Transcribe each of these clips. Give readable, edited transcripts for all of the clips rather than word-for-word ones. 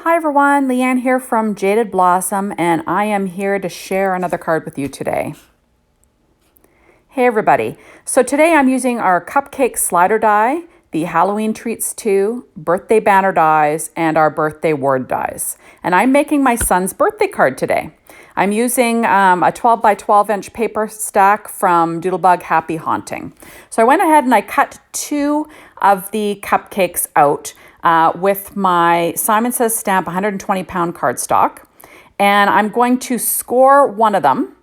Hi everyone, Leanne here from Jaded Blossom, and I am here to share another card with you today. Hey everybody, so today I'm using our Cupcake slider die, the Halloween Treats 2, birthday banner dies, and our birthday word dies. And I'm making my son's birthday card today. I'm using a 12 by 12 inch paper stack from Doodlebug Happy Haunting. So I went ahead and I cut 2 of the cupcakes out with my Simon Says Stamp 120 pound cardstock. And I'm going to score one of them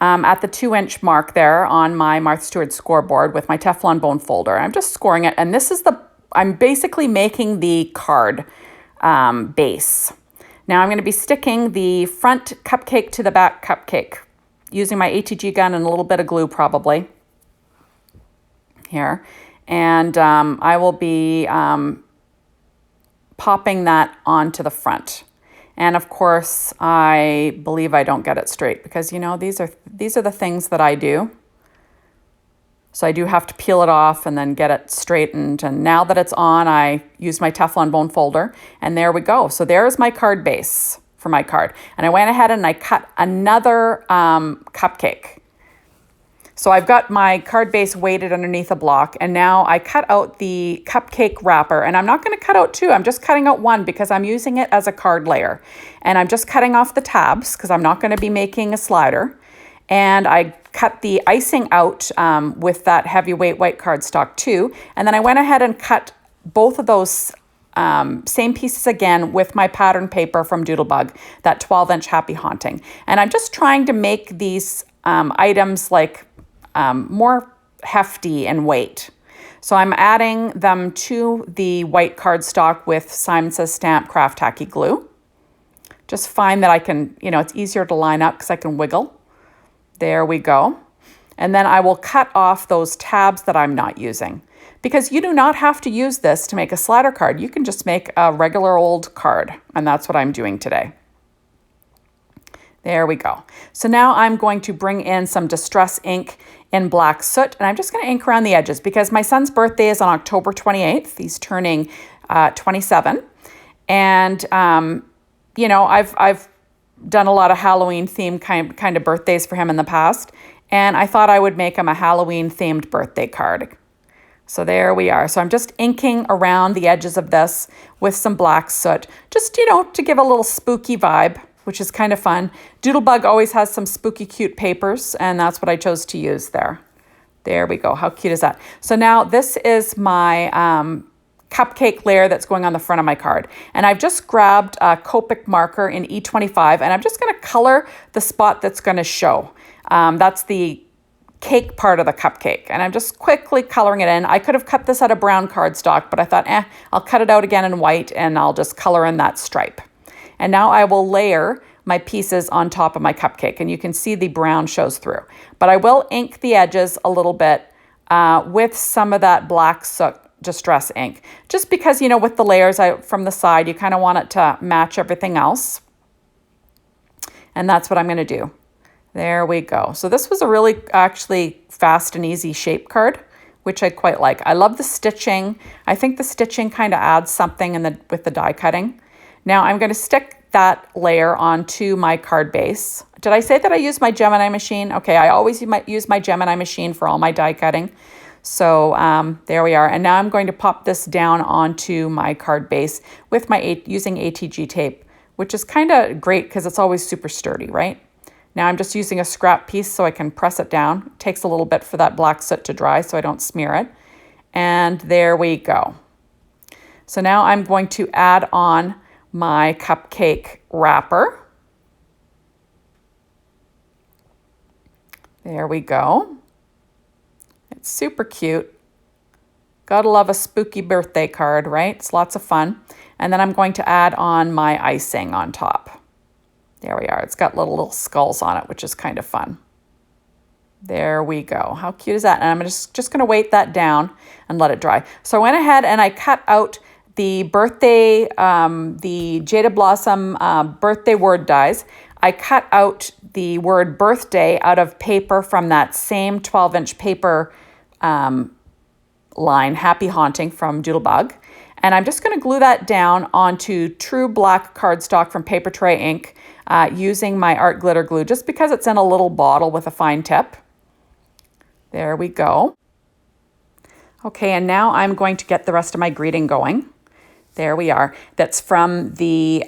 at the 2-inch mark there on my Martha Stewart scoreboard with my Teflon bone folder. I'm just scoring it. And this is I'm basically making the card base. Now I'm going to be sticking the front cupcake to the back cupcake using my ATG gun and a little bit of glue probably here. And I will be popping that onto the front. And of course, I believe I don't get it straight because, you know, these are the things that I do. So I do have to peel it off and then get it straightened. And now that it's on, I use my Teflon bone folder. And there we go. So there's my card base for my card. And I went ahead and I cut another cupcake. So I've got my card base weighted underneath a block. And now I cut out the cupcake wrapper. And I'm not going to cut out 2. I'm just cutting out 1 because I'm using it as a card layer. And I'm just cutting off the tabs because I'm not going to be making a slider. And I cut the icing out with that heavyweight white cardstock too. And then I went ahead and cut both of those same pieces again with my pattern paper from Doodlebug, that 12-inch Happy Haunting. And I'm just trying to make these items like more hefty in weight. So I'm adding them to the white cardstock with Simon Says Stamp Craft Tacky Glue. Just find that I can, you know, it's easier to line up because I can wiggle. There we go. And then I will cut off those tabs that I'm not using because you do not have to use this to make a slider card. You can just make a regular old card, and that's what I'm doing today. There we go. So now I'm going to bring in some Distress ink in black soot, and I'm just going to ink around the edges because my son's birthday is on October 28th. He's turning 27. And, you know, I've done a lot of Halloween themed kind of birthdays for him in the past, and I thought I would make him a Halloween themed birthday card. So there we are. So I'm just inking around the edges of this with some black soot, just, you know, to give a little spooky vibe, which is kind of fun. Doodlebug always has some spooky cute papers, and that's what I chose to use there. There we go. How cute is that? So now this is my cupcake layer that's going on the front of my card. And I've just grabbed a Copic marker in E25, and I'm just going to color the spot that's going to show. That's the cake part of the cupcake. And I'm just quickly coloring it in. I could have cut this out of brown cardstock, but I thought, I'll cut it out again in white, and I'll just color in that stripe. And now I will layer my pieces on top of my cupcake, and you can see the brown shows through. But I will ink the edges a little bit with some of that black soot Distress ink, just because, you know, with the layers out from the side, you kind of want it to match everything else. And that's what I'm going to do. There we go. So this was a really actually fast and easy shape card, which I quite like. I love the stitching. I think the stitching kind of adds something with the die cutting. Now I'm going to stick that layer onto my card base. Did I say that I use my Gemini machine? Okay, I always use my Gemini machine for all my die cutting. So there we are. And now I'm going to pop this down onto my card base with using ATG tape, which is kind of great because it's always super sturdy, right? Now I'm just using a scrap piece so I can press it down. It takes a little bit for that black soot to dry so I don't smear it. And there we go. So now I'm going to add on my cupcake wrapper. There we go. It's super cute. Gotta love a spooky birthday card, right? It's lots of fun. And then I'm going to add on my icing on top. There we are. It's got little skulls on it, which is kind of fun. There we go. How cute is that? And I'm just going to weight that down and let it dry. So I went ahead and I cut out the birthday, the Jaded Blossom birthday word dies. I cut out the word birthday out of paper from that same 12-inch paper line, Happy Haunting from Doodlebug. And I'm just going to glue that down onto true black cardstock from Paper Tray ink using my art glitter glue, just because it's in a little bottle with a fine tip. There we go. Okay, and now I'm going to get the rest of my greeting going. There we are. That's from the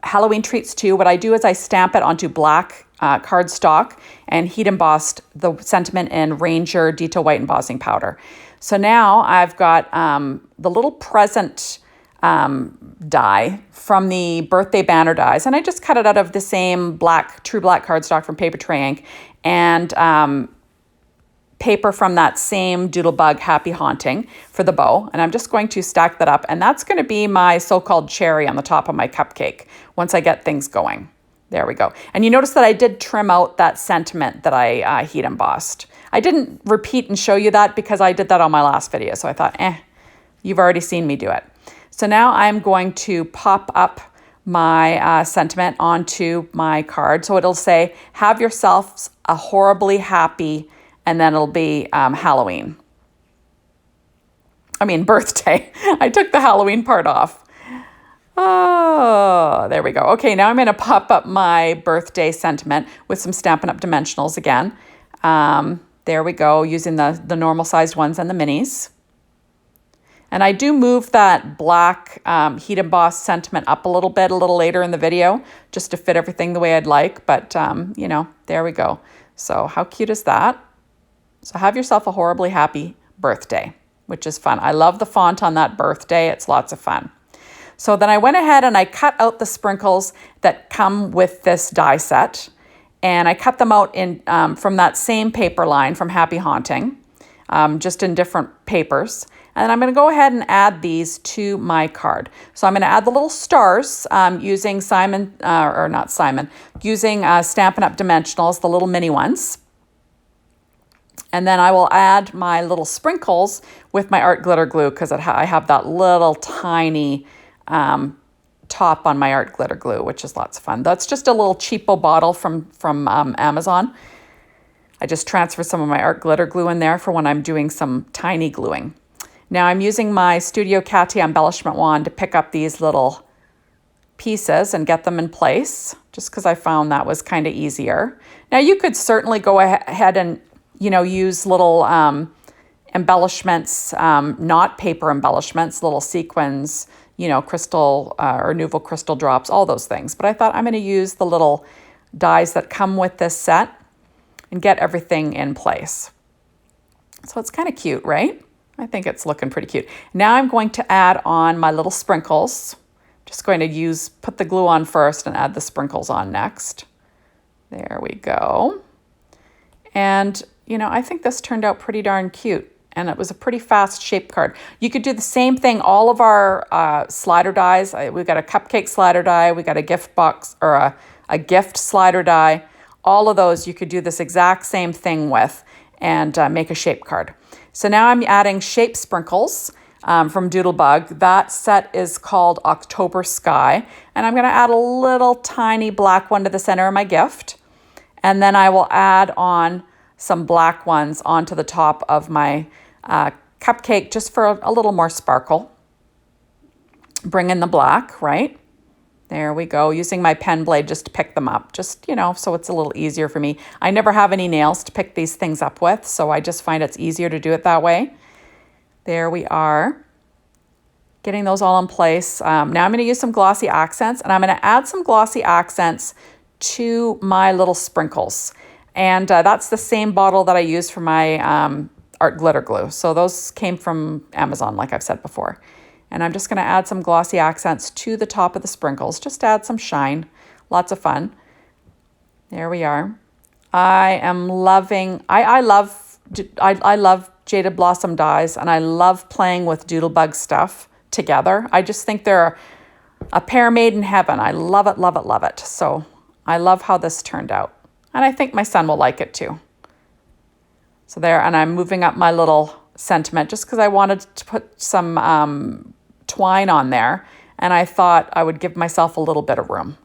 Halloween Treats 2. What I do is I stamp it onto black cardstock and heat embossed the sentiment in Ranger Detail White embossing powder. So now I've got the little present die from the birthday banner dies, and I just cut it out of the same true black cardstock from Paper Tray ink and paper from that same Doodlebug Happy Haunting for the bow. And I'm just going to stack that up, and that's going to be my so-called cherry on the top of my cupcake once I get things going. There we go. And you notice that I did trim out that sentiment that I heat embossed. I didn't repeat and show you that because I did that on my last video. So I thought, you've already seen me do it. So now I'm going to pop up my sentiment onto my card. So it'll say, have yourselves a horribly happy, and then it'll be Halloween. I mean, birthday. I took the Halloween part off. Oh, there we go. Okay, now I'm going to pop up my birthday sentiment with some Stampin' Up! Dimensionals again. There we go, using the normal sized ones and the minis. And I do move that black heat embossed sentiment up a little bit a little later in the video, just to fit everything the way I'd like. But, you know, there we go. So how cute is that? So have yourself a horribly happy birthday, which is fun. I love the font on that birthday. It's lots of fun. So then I went ahead and I cut out the sprinkles that come with this die set. And I cut them out in from that same paper line from Happy Haunting, just in different papers. And then I'm going to go ahead and add these to my card. So I'm going to add the little stars using using Stampin' Up! Dimensionals, the little mini ones. And then I will add my little sprinkles with my art glitter glue because I have that little tiny top on my art glitter glue, which is lots of fun. That's just a little cheapo bottle from Amazon. I just transfer some of my art glitter glue in there for when I'm doing some tiny gluing. Now I'm using my Studio Katia embellishment wand to pick up these little pieces and get them in place, just because I found that was kind of easier. Now you could certainly go ahead and, you know, use little embellishments, not paper embellishments, little sequins, you know, crystal or Nouveau crystal drops, all those things. But I thought I'm going to use the little dies that come with this set and get everything in place. So it's kind of cute, right? I think it's looking pretty cute. Now I'm going to add on my little sprinkles. Just going to put the glue on first and add the sprinkles on next. There we go. And, you know, I think this turned out pretty darn cute. And it was a pretty fast shape card. You could do the same thing. All of our slider dies, we've got a cupcake slider die, we got a gift box or a gift slider die. All of those you could do this exact same thing with and make a shape card. So now I'm adding shape sprinkles from Doodlebug. That set is called October Sky. And I'm going to add a little tiny black one to the center of my gift. And then I will add on some black ones onto the top of my cupcake just for a little more sparkle. Bring in the black, right? There we go, using my pen blade just to pick them up, just, you know, so it's a little easier for me. I never have any nails to pick these things up with, so I just find it's easier to do it that way. There we are. Getting those all in place. Now I'm going to use some glossy accents, and I'm going to add some glossy accents to my little sprinkles. And that's the same bottle that I use for my art glitter glue. So those came from Amazon, like I've said before. And I'm just going to add some glossy accents to the top of the sprinkles, just to add some shine. Lots of fun. There we are. I am loving, I love Jaded Blossom dies, and I love playing with Doodlebug stuff together. I just think they're a pair made in heaven. I love it, love it, love it. So I love how this turned out. And I think my son will like it too. So there, and I'm moving up my little sentiment just because I wanted to put some twine on there, and I thought I would give myself a little bit of room.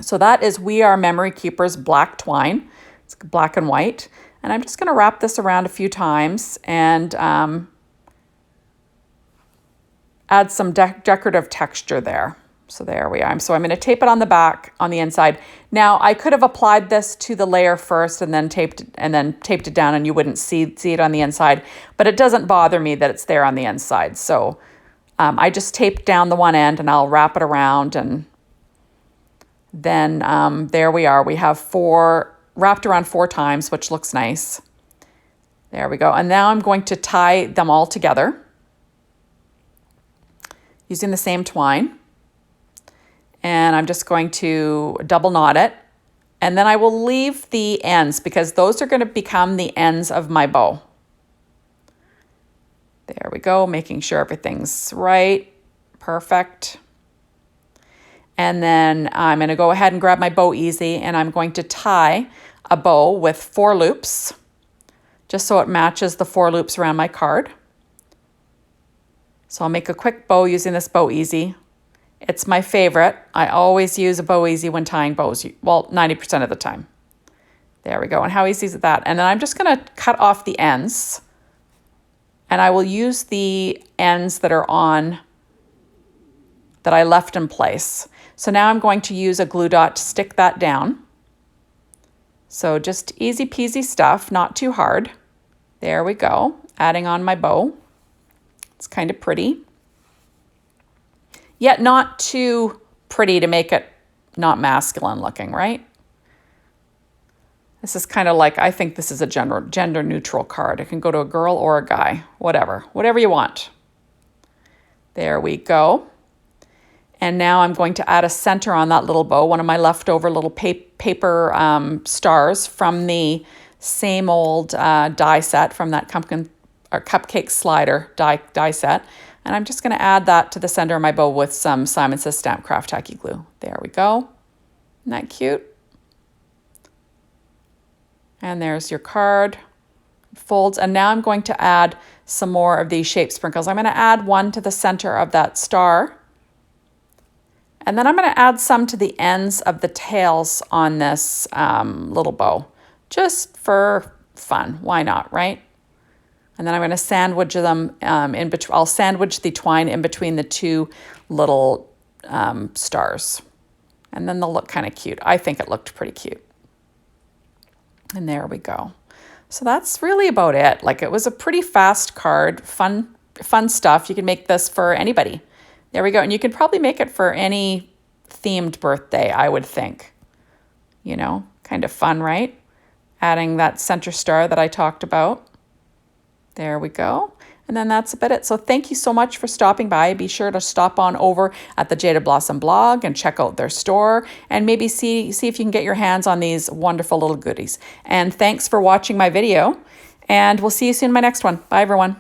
So that is We Are Memory Keepers black twine. It's black and white. And I'm just going to wrap this around a few times and add some decorative texture there. So there we are. So I'm going to tape it on the back, on the inside. Now I could have applied this to the layer first and then taped it down, and you wouldn't see it on the inside. But it doesn't bother me that it's there on the inside. So I just taped down the one end, and I'll wrap it around, and then there we are. We have wrapped around 4 times, which looks nice. There we go. And now I'm going to tie them all together using the same twine. And I'm just going to double knot it. And then I will leave the ends because those are going to become the ends of my bow. There we go, making sure everything's right. Perfect. And then I'm going to go ahead and grab my Bow Easy, and I'm going to tie a bow with 4 loops, just so it matches the 4 loops around my card. So I'll make a quick bow using this Bow Easy. It's my favorite. I always use a Bow Easy when tying bows, well, 90% of the time. There we go. And how easy is that? And then I'm just going to cut off the ends, and I will use the ends that are on, that I left in place. So now I'm going to use a glue dot to stick that down. So just easy peasy stuff, not too hard. There we go. Adding on my bow. It's kind of pretty. Yet not too pretty to make it not masculine looking, right? This is kind of like, I think this is a gender neutral card. It can go to a girl or a guy, whatever you want. There we go. And now I'm going to add a center on that little bow, one of my leftover little paper stars from the same old die set from that cupcake slider die set. And I'm just going to add that to the center of my bow with some Simon Says Stamp Craft Tacky Glue. There we go. Isn't that cute? And there's your card. It folds. And now I'm going to add some more of these shape sprinkles. I'm going to add one to the center of that star. And then I'm going to add some to the ends of the tails on this little bow, just for fun. Why not, right? And then I'm going to sandwich them in between. I'll sandwich the twine in between the 2 little stars. And then they'll look kind of cute. I think it looked pretty cute. And there we go. So that's really about it. Like, it was a pretty fast card, fun stuff. You can make this for anybody. There we go. And you can probably make it for any themed birthday, I would think. You know, kind of fun, right? Adding that center star that I talked about. There we go. And then that's about it. So thank you so much for stopping by. Be sure to stop on over at the Jaded Blossom blog and check out their store, and maybe see if you can get your hands on these wonderful little goodies. And thanks for watching my video, and we'll see you soon in my next one. Bye, everyone.